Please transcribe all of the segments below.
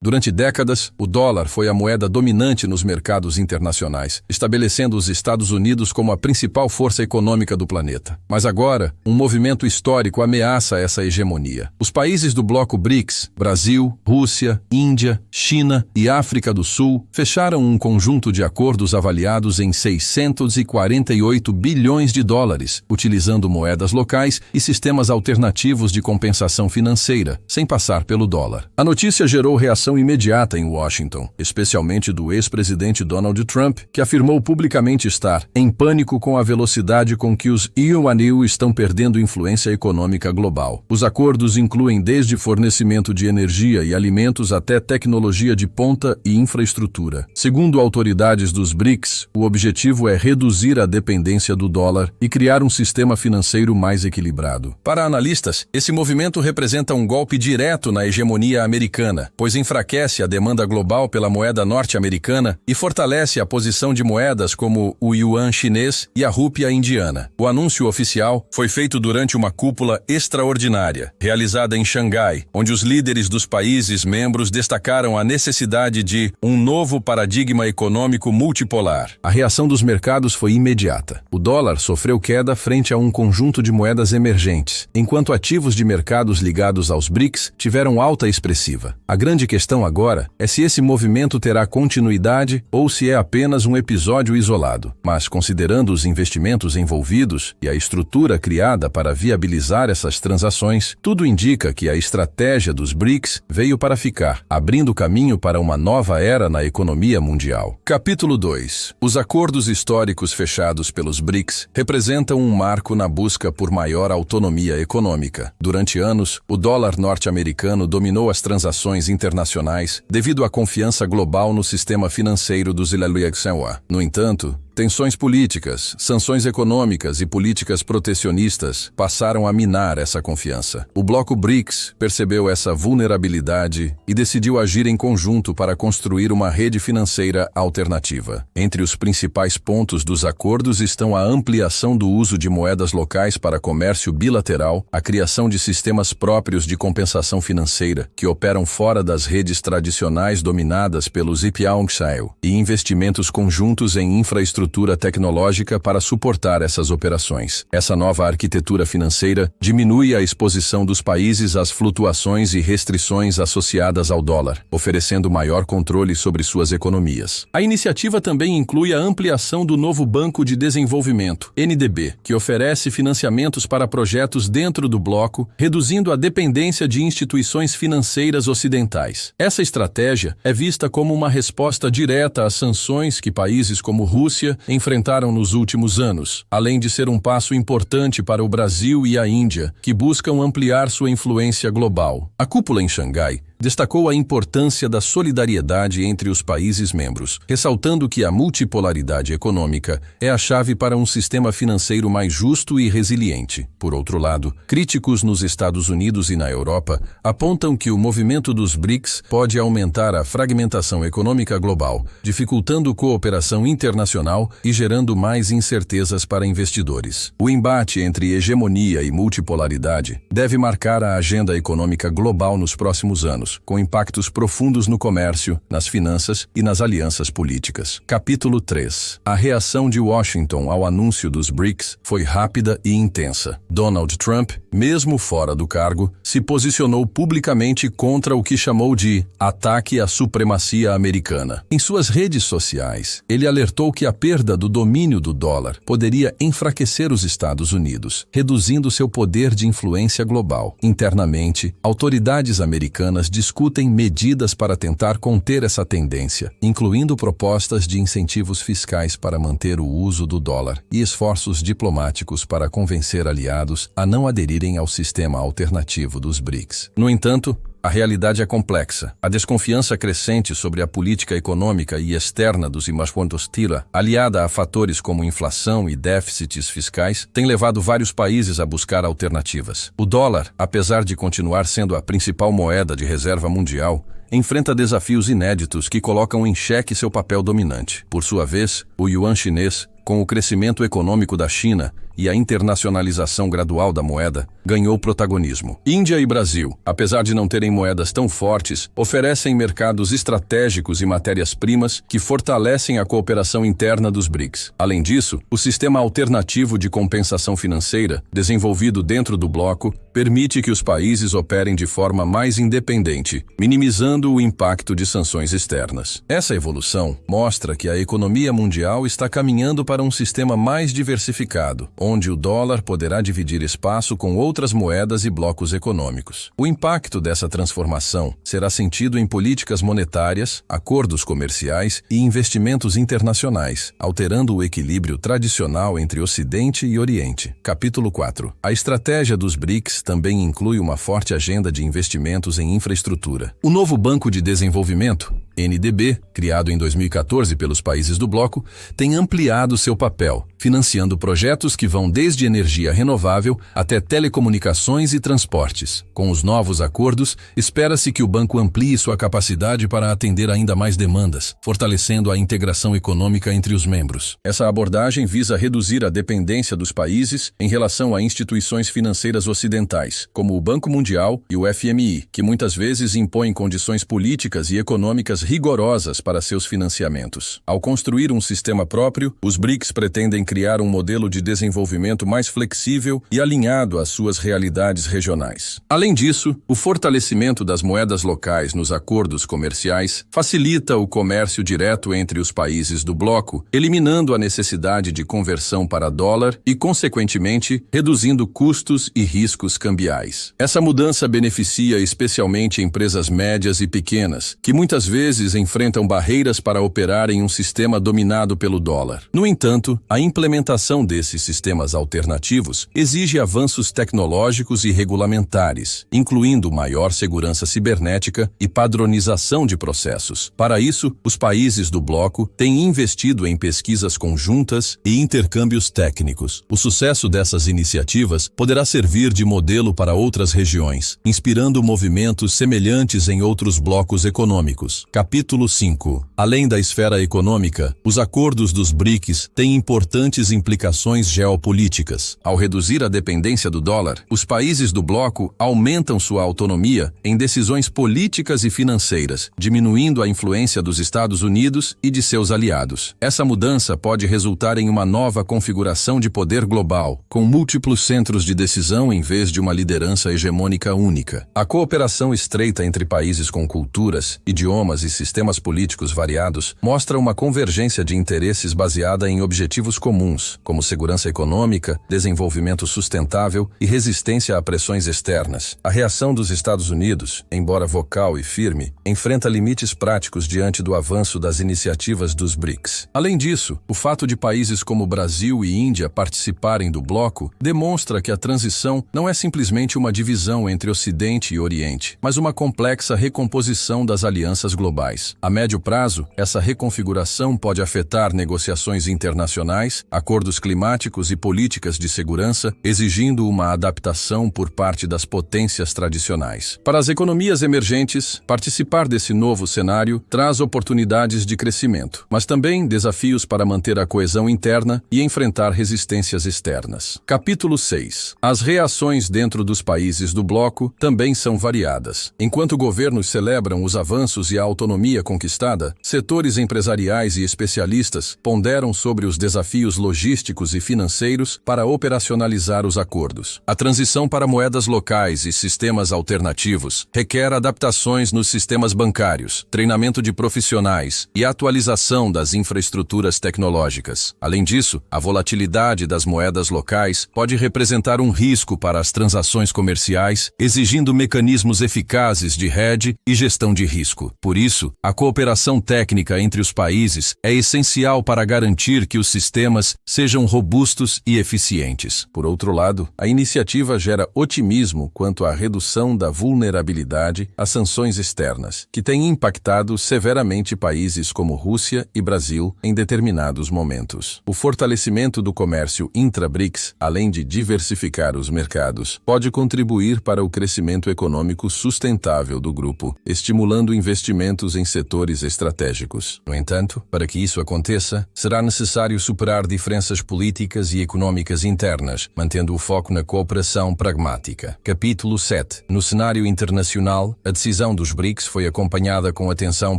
Durante décadas, o dólar foi a moeda dominante nos mercados internacionais, estabelecendo os Estados Unidos como a principal força econômica do planeta. Mas agora, um movimento histórico ameaça essa hegemonia. Os países do bloco BRICS, Brasil, Rússia, Índia, China e África do Sul, fecharam um conjunto de acordos avaliados em 648 bilhões de dólares, utilizando moedas locais e sistemas alternativos de compensação financeira, sem passar pelo dólar. A notícia gerou reação imediata em Washington, especialmente do ex-presidente Donald Trump, que afirmou publicamente estar em pânico com a velocidade com que os yuanil estão perdendo influência econômica global. Os acordos incluem desde fornecimento de energia e alimentos até tecnologia de ponta e infraestrutura. Segundo autoridades dos BRICS, o objetivo é reduzir a dependência do dólar e criar um sistema financeiro mais equilibrado. Para analistas, esse movimento representa um golpe direto na hegemonia americana, pois enfraquece a demanda global pela moeda norte-americana e fortalece a posição de moedas como o yuan chinês e a rúpia indiana. O anúncio oficial foi feito durante uma cúpula extraordinária, realizada em Xangai, onde os líderes dos países membros destacaram a necessidade de um novo paradigma econômico multipolar. A reação dos mercados foi imediata. O dólar sofreu queda frente a um conjunto de moedas emergentes, enquanto ativos de mercados ligados aos BRICS tiveram alta expressiva. A grande questão agora é se esse movimento terá continuidade ou se é apenas um episódio isolado. Mas, considerando os investimentos envolvidos e a estrutura criada para viabilizar essas transações, tudo indica que a estratégia dos BRICS veio para ficar, abrindo caminho para uma nova era na economia mundial. Capítulo 2. Os acordos históricos fechados pelos BRICS representam um marco na busca por maior autonomia econômica. Durante anos, o dólar norte-americano dominou as transações internacionais devido à confiança global no sistema financeiro dos Ilha-Luiexewa. No entanto, tensões políticas, sanções econômicas e políticas protecionistas passaram a minar essa confiança. O bloco BRICS percebeu essa vulnerabilidade e decidiu agir em conjunto para construir uma rede financeira alternativa. Entre os principais pontos dos acordos estão a ampliação do uso de moedas locais para comércio bilateral, a criação de sistemas próprios de compensação financeira que operam fora das redes tradicionais dominadas pelos Ipyaongsail e investimentos conjuntos em infraestrutura tecnológica para suportar essas operações. Essa nova arquitetura financeira diminui a exposição dos países às flutuações e restrições associadas ao dólar, oferecendo maior controle sobre suas economias. A iniciativa também inclui a ampliação do novo Banco de Desenvolvimento, NDB, que oferece financiamentos para projetos dentro do bloco, reduzindo a dependência de instituições financeiras ocidentais. Essa estratégia é vista como uma resposta direta às sanções que países como Rússia enfrentaram nos últimos anos, além de ser um passo importante para o Brasil e a Índia, que buscam ampliar sua influência global. A cúpula em Xangai destacou a importância da solidariedade entre os países membros, ressaltando que a multipolaridade econômica é a chave para um sistema financeiro mais justo e resiliente. Por outro lado, críticos nos Estados Unidos e na Europa apontam que o movimento dos BRICS pode aumentar a fragmentação econômica global, dificultando cooperação internacional e gerando mais incertezas para investidores. O embate entre hegemonia e multipolaridade deve marcar a agenda econômica global nos próximos anos, com impactos profundos no comércio, nas finanças e nas alianças políticas. Capítulo 3. A reação de Washington ao anúncio dos BRICS foi rápida e intensa. Donald Trump, mesmo fora do cargo, se posicionou publicamente contra o que chamou de ataque à supremacia americana. Em suas redes sociais, ele alertou que a perda do domínio do dólar poderia enfraquecer os Estados Unidos, reduzindo seu poder de influência global. Internamente, autoridades americanas discutem medidas para tentar conter essa tendência, incluindo propostas de incentivos fiscais para manter o uso do dólar e esforços diplomáticos para convencer aliados a não aderirem ao sistema alternativo dos BRICS. No entanto, a realidade é complexa. A desconfiança crescente sobre a política econômica e externa dos Imashwantostila, aliada a fatores como inflação e déficits fiscais, tem levado vários países a buscar alternativas. O dólar, apesar de continuar sendo a principal moeda de reserva mundial, enfrenta desafios inéditos que colocam em xeque seu papel dominante. Por sua vez, o yuan chinês, com o crescimento econômico da China e a internacionalização gradual da moeda ganhou protagonismo. Índia e Brasil, apesar de não terem moedas tão fortes, oferecem mercados estratégicos e matérias-primas que fortalecem a cooperação interna dos BRICS. Além disso, o sistema alternativo de compensação financeira, desenvolvido dentro do bloco, permite que os países operem de forma mais independente, minimizando o impacto de sanções externas. Essa evolução mostra que a economia mundial está caminhando para um sistema mais diversificado, onde o dólar poderá dividir espaço com outras moedas e blocos econômicos. O impacto dessa transformação será sentido em políticas monetárias, acordos comerciais e investimentos internacionais, alterando o equilíbrio tradicional entre Ocidente e Oriente. Capítulo 4. A estratégia dos BRICS também inclui uma forte agenda de investimentos em infraestrutura. O novo Banco de Desenvolvimento, NDB, criado em 2014 pelos países do bloco, tem ampliado seu papel, financiando projetos que vão desde energia renovável até telecomunicações e transportes. Com os novos acordos, espera-se que o banco amplie sua capacidade para atender ainda mais demandas, fortalecendo a integração econômica entre os membros. Essa abordagem visa reduzir a dependência dos países em relação a instituições financeiras ocidentais, como o Banco Mundial e o FMI, que muitas vezes impõem condições políticas e econômicas rigorosas para seus financiamentos. Ao construir um sistema próprio, os BRICS pretendem criar um modelo de desenvolvimento mais flexível e alinhado às suas realidades regionais. Além disso, o fortalecimento das moedas locais nos acordos comerciais facilita o comércio direto entre os países do bloco, eliminando a necessidade de conversão para dólar e, consequentemente, reduzindo custos e riscos cambiais. Essa mudança beneficia especialmente empresas médias e pequenas, que muitas vezes enfrentam barreiras para operar em um sistema dominado pelo dólar. No entanto, a implementação desses sistemas alternativos exige avanços tecnológicos e regulamentares, incluindo maior segurança cibernética e padronização de processos. Para isso, os países do bloco têm investido em pesquisas conjuntas e intercâmbios técnicos. O sucesso dessas iniciativas poderá servir de modelo para outras regiões, inspirando movimentos semelhantes em outros blocos econômicos. Capítulo 5. Além da esfera econômica, os acordos dos BRICS têm importantes implicações geopolíticas. Ao reduzir a dependência do dólar, os países do bloco aumentam sua autonomia em decisões políticas e financeiras, diminuindo a influência dos Estados Unidos e de seus aliados. Essa mudança pode resultar em uma nova configuração de poder global, com múltiplos centros de decisão em vez de uma liderança hegemônica única. A cooperação estreita entre países com culturas, idiomas e sistemas políticos variados mostra uma convergência de interesses baseada em objetivos comuns, como segurança econômica, desenvolvimento sustentável e resistência a pressões externas. A reação dos Estados Unidos, embora vocal e firme, enfrenta limites práticos diante do avanço das iniciativas dos BRICS. Além disso, o fato de países como Brasil e Índia participarem do bloco demonstra que a transição não é simplesmente uma divisão entre Ocidente e Oriente, mas uma complexa recomposição das alianças globais. A médio prazo, essa reconfiguração pode afetar negociações internacionais, acordos climáticos e políticas de segurança, exigindo uma adaptação por parte das potências tradicionais. Para as economias emergentes, participar desse novo cenário traz oportunidades de crescimento, mas também desafios para manter a coesão interna e enfrentar resistências externas. Capítulo 6. As reações dentro dos países do bloco também são variadas. Enquanto governos celebram os avanços e a autonomia conquistada, setores empresariais e especialistas ponderam sobre os desafios logísticos e financeiros para operacionalizar os acordos. A transição para moedas locais e sistemas alternativos requer adaptações nos sistemas bancários, treinamento de profissionais e atualização das infraestruturas tecnológicas. Além disso, a volatilidade das moedas locais pode representar um risco para as transações comerciais, exigindo mecanismos eficazes de hedge e gestão de risco. Por isso, a cooperação técnica entre os países é essencial para garantir que os sistemas sejam robustos e eficientes. Por outro lado, a iniciativa gera otimismo quanto à redução da vulnerabilidade às sanções externas, que têm impactado severamente países como Rússia e Brasil em determinados momentos. O fortalecimento do comércio intra-BRICS, além de diversificar os mercados, pode contribuir para o crescimento econômico sustentável do grupo, estimulando investimentos investimentos em setores estratégicos. No entanto, para que isso aconteça, será necessário superar diferenças políticas e econômicas internas, mantendo o foco na cooperação pragmática. Capítulo 7. No cenário internacional, a decisão dos BRICS foi acompanhada com atenção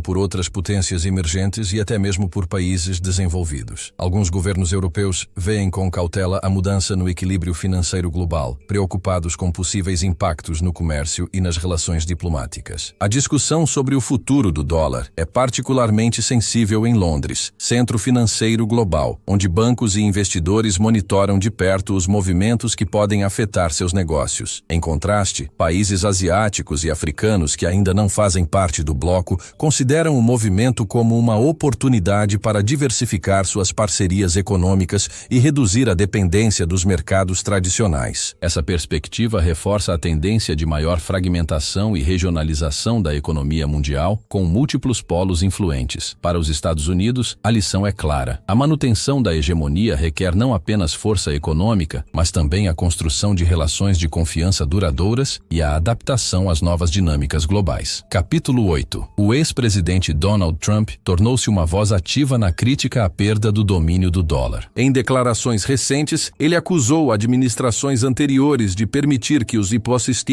por outras potências emergentes e até mesmo por países desenvolvidos. Alguns governos europeus veem com cautela a mudança no equilíbrio financeiro global, preocupados com possíveis impactos no comércio e nas relações diplomáticas. A discussão sobre o futuro do dólar é particularmente sensível em Londres, centro financeiro global, onde bancos e investidores monitoram de perto os movimentos que podem afetar seus negócios. Em contraste, países asiáticos e africanos que ainda não fazem parte do bloco consideram o movimento como uma oportunidade para diversificar suas parcerias econômicas e reduzir a dependência dos mercados tradicionais. Essa perspectiva reforça a tendência de maior fragmentação e regionalização da economia mundial, com múltiplos polos influentes. Para os Estados Unidos, a lição é clara. A manutenção da hegemonia requer não apenas força econômica, mas também a construção de relações de confiança duradouras e a adaptação às novas dinâmicas globais. Capítulo 8. O ex-presidente Donald Trump tornou-se uma voz ativa na crítica à perda do domínio do dólar. Em declarações recentes, ele acusou administrações anteriores de permitir que os impostos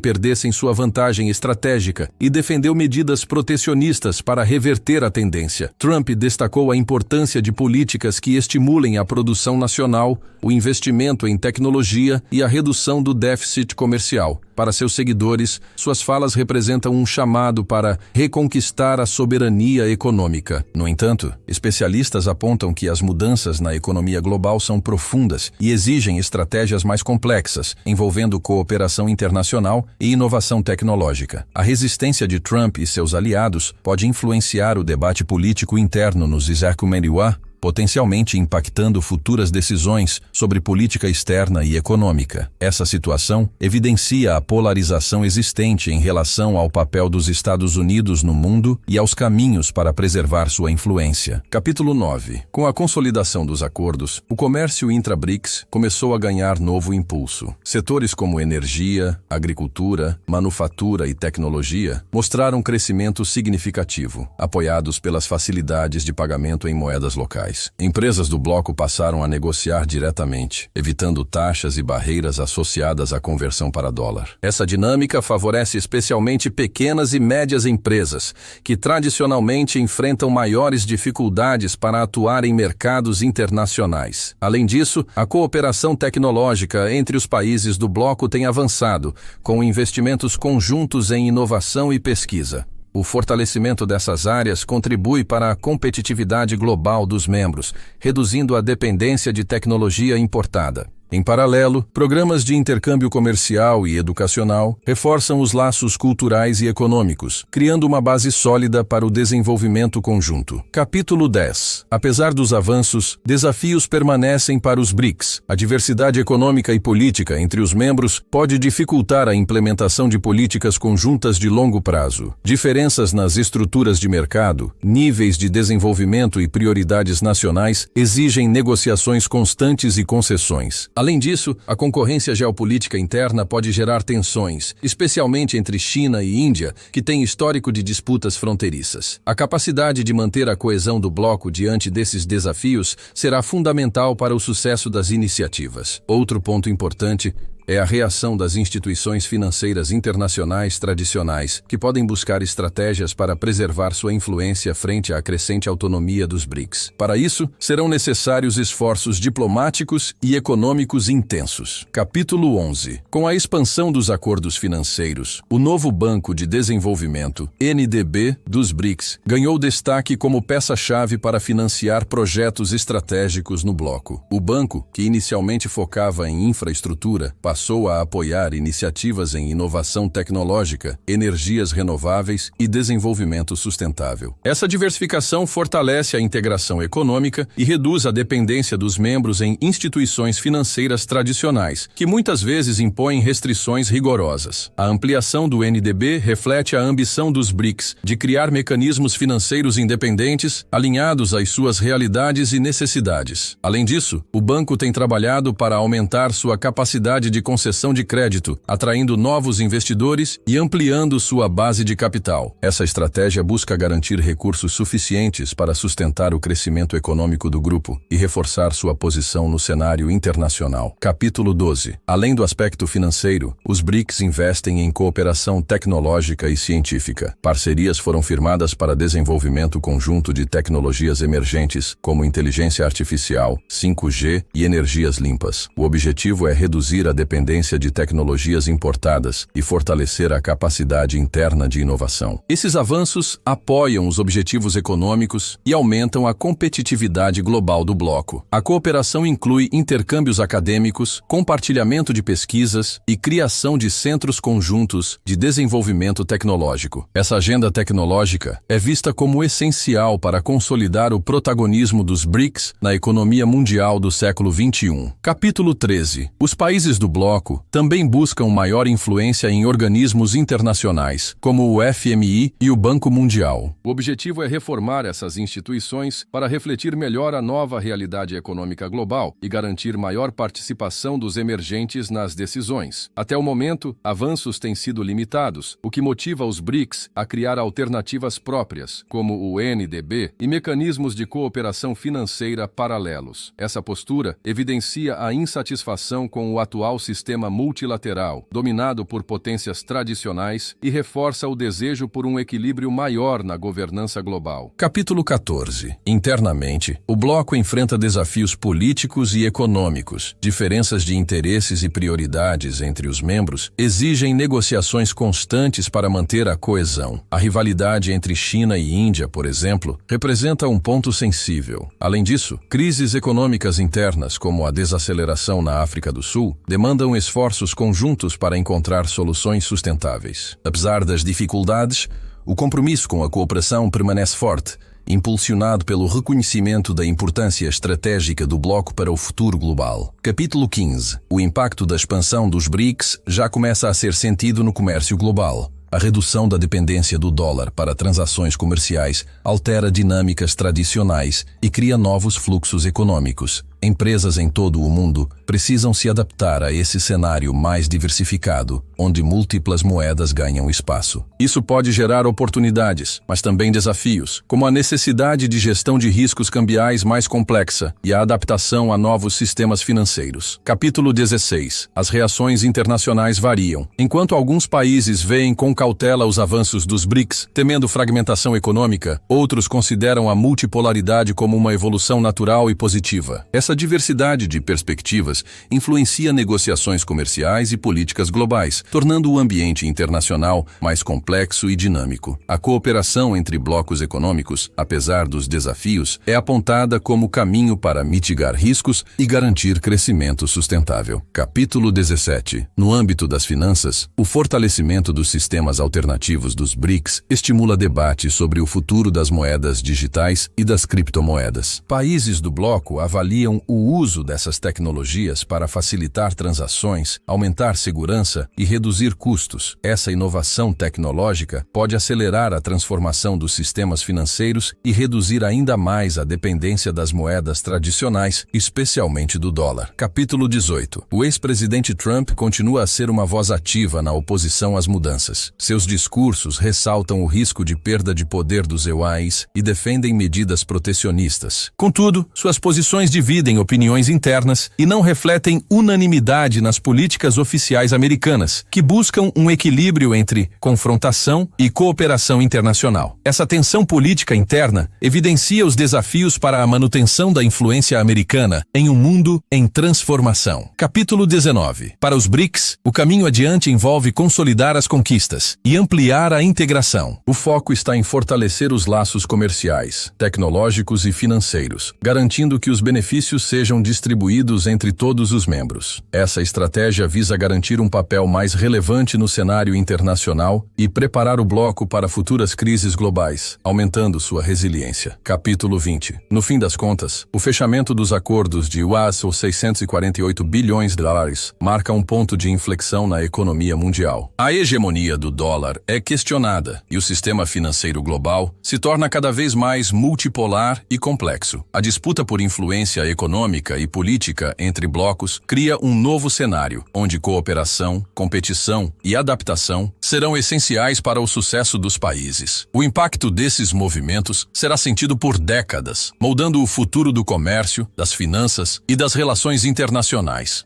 perdessem sua vantagem estratégica e defendeu medidas protecionistas para reverter a tendência. Trump destacou a importância de políticas que estimulem a produção nacional, o investimento em tecnologia e a redução do déficit comercial. Para seus seguidores, suas falas representam um chamado para reconquistar a soberania econômica. No entanto, especialistas apontam que as mudanças na economia global são profundas e exigem estratégias mais complexas, envolvendo cooperação internacional e inovação tecnológica. A resistência de Trump e seus aliados pode influenciar o debate político interno nos Estados Unidos, potencialmente impactando futuras decisões sobre política externa e econômica. Essa situação evidencia a polarização existente em relação ao papel dos Estados Unidos no mundo e aos caminhos para preservar sua influência. Capítulo 9. Com a consolidação dos acordos, o comércio intra-BRICS começou a ganhar novo impulso. Setores como energia, agricultura, manufatura e tecnologia mostraram crescimento significativo, apoiados pelas facilidades de pagamento em moedas locais. Empresas do bloco passaram a negociar diretamente, evitando taxas e barreiras associadas à conversão para dólar. Essa dinâmica favorece especialmente pequenas e médias empresas, que tradicionalmente enfrentam maiores dificuldades para atuar em mercados internacionais. Além disso, a cooperação tecnológica entre os países do bloco tem avançado, com investimentos conjuntos em inovação e pesquisa. O fortalecimento dessas áreas contribui para a competitividade global dos membros, reduzindo a dependência de tecnologia importada. Em paralelo, programas de intercâmbio comercial e educacional reforçam os laços culturais e econômicos, criando uma base sólida para o desenvolvimento conjunto. Capítulo 10. Apesar dos avanços, desafios permanecem para os BRICS. A diversidade econômica e política entre os membros pode dificultar a implementação de políticas conjuntas de longo prazo. Diferenças nas estruturas de mercado, níveis de desenvolvimento e prioridades nacionais exigem negociações constantes e concessões. Além disso, a concorrência geopolítica interna pode gerar tensões, especialmente entre China e Índia, que têm histórico de disputas fronteiriças. A capacidade de manter a coesão do bloco diante desses desafios será fundamental para o sucesso das iniciativas. Outro ponto importante é a reação das instituições financeiras internacionais tradicionais, que podem buscar estratégias para preservar sua influência frente à crescente autonomia dos BRICS. Para isso, serão necessários esforços diplomáticos e econômicos intensos. Capítulo 11. Com a expansão dos acordos financeiros, o novo Banco de Desenvolvimento, NDB, dos BRICS, ganhou destaque como peça-chave para financiar projetos estratégicos no bloco. O banco, que inicialmente focava em infraestrutura, passou a apoiar iniciativas em inovação tecnológica, energias renováveis e desenvolvimento sustentável. Essa diversificação fortalece a integração econômica e reduz a dependência dos membros em instituições financeiras tradicionais, que muitas vezes impõem restrições rigorosas. A ampliação do NDB reflete a ambição dos BRICS de criar mecanismos financeiros independentes, alinhados às suas realidades e necessidades. Além disso, o banco tem trabalhado para aumentar sua capacidade de concessão de crédito, atraindo novos investidores e ampliando sua base de capital. Essa estratégia busca garantir recursos suficientes para sustentar o crescimento econômico do grupo e reforçar sua posição no cenário internacional. Capítulo 12. Além do aspecto financeiro, os BRICS investem em cooperação tecnológica e científica. Parcerias foram firmadas para desenvolvimento conjunto de tecnologias emergentes, como inteligência artificial, 5G e energias limpas. O objetivo é reduzir a dependência de tecnologias importadas e fortalecer a capacidade interna de inovação. Esses avanços apoiam os objetivos econômicos e aumentam a competitividade global do bloco. A cooperação inclui intercâmbios acadêmicos, compartilhamento de pesquisas e criação de centros conjuntos de desenvolvimento tecnológico. Essa agenda tecnológica é vista como essencial para consolidar o protagonismo dos BRICS na economia mundial do século XXI. Capítulo 13. Os países do bloco também buscam maior influência em organismos internacionais, como o FMI e o Banco Mundial. O objetivo é reformar essas instituições para refletir melhor a nova realidade econômica global e garantir maior participação dos emergentes nas decisões. Até o momento, avanços têm sido limitados, o que motiva os BRICS a criar alternativas próprias, como o NDB e mecanismos de cooperação financeira paralelos. Essa postura evidencia a insatisfação com o atual sistema multilateral, dominado por potências tradicionais, e reforça o desejo por um equilíbrio maior na governança global. Capítulo 14. Internamente, o bloco enfrenta desafios políticos e econômicos. Diferenças de interesses e prioridades entre os membros exigem negociações constantes para manter a coesão. A rivalidade entre China e Índia, por exemplo, representa um ponto sensível. Além disso, crises econômicas internas, como a desaceleração na África do Sul, demandam esforços conjuntos para encontrar soluções sustentáveis. Apesar das dificuldades, o compromisso com a cooperação permanece forte, impulsionado pelo reconhecimento da importância estratégica do bloco para o futuro global. Capítulo 15. O impacto da expansão dos BRICS já começa a ser sentido no comércio global. A redução da dependência do dólar para transações comerciais altera dinâmicas tradicionais e cria novos fluxos econômicos. Empresas em todo o mundo precisam se adaptar a esse cenário mais diversificado, onde múltiplas moedas ganham espaço. Isso pode gerar oportunidades, mas também desafios, como a necessidade de gestão de riscos cambiais mais complexa e a adaptação a novos sistemas financeiros. Capítulo 16. As reações internacionais variam. Enquanto alguns países veem com cautela os avanços dos BRICS, temendo fragmentação econômica, outros consideram a multipolaridade como uma evolução natural e positiva. Essa diversidade de perspectivas influencia negociações comerciais e políticas globais, tornando o ambiente internacional mais complexo e dinâmico. A cooperação entre blocos econômicos, apesar dos desafios, é apontada como caminho para mitigar riscos e garantir crescimento sustentável. Capítulo 17. No âmbito das finanças, o fortalecimento dos sistemas alternativos dos BRICS estimula debate sobre o futuro das moedas digitais e das criptomoedas. Países do bloco avaliam o uso dessas tecnologias para facilitar transações, aumentar segurança e reduzir custos. Essa inovação tecnológica pode acelerar a transformação dos sistemas financeiros e reduzir ainda mais a dependência das moedas tradicionais, especialmente do dólar. Capítulo 18. O ex-presidente Trump continua a ser uma voz ativa na oposição às mudanças. Seus discursos ressaltam o risco de perda de poder dos EUAs e defendem medidas protecionistas. Contudo, suas posições dividem opiniões internas e não refletem unanimidade nas políticas oficiais americanas, que buscam um equilíbrio entre confrontação e cooperação internacional. Essa tensão política interna evidencia os desafios para a manutenção da influência americana em um mundo em transformação. Capítulo 19. Para os BRICS, o caminho adiante envolve consolidar as conquistas e ampliar a integração. O foco está em fortalecer os laços comerciais, tecnológicos e financeiros, garantindo que os benefícios sejam distribuídos entre todos os membros. Essa estratégia visa garantir um papel mais relevante no cenário internacional e preparar o bloco para futuras crises globais, aumentando sua resiliência. Capítulo 20. No fim das contas, o fechamento dos acordos de US, ou 648 bilhões de dólares, marca um ponto de inflexão na economia mundial. A hegemonia do dólar é questionada e o sistema financeiro global se torna cada vez mais multipolar e complexo. A disputa por influência econômica econômica e política entre blocos cria um novo cenário, onde cooperação, competição e adaptação serão essenciais para o sucesso dos países. O impacto desses movimentos será sentido por décadas, moldando o futuro do comércio, das finanças e das relações internacionais.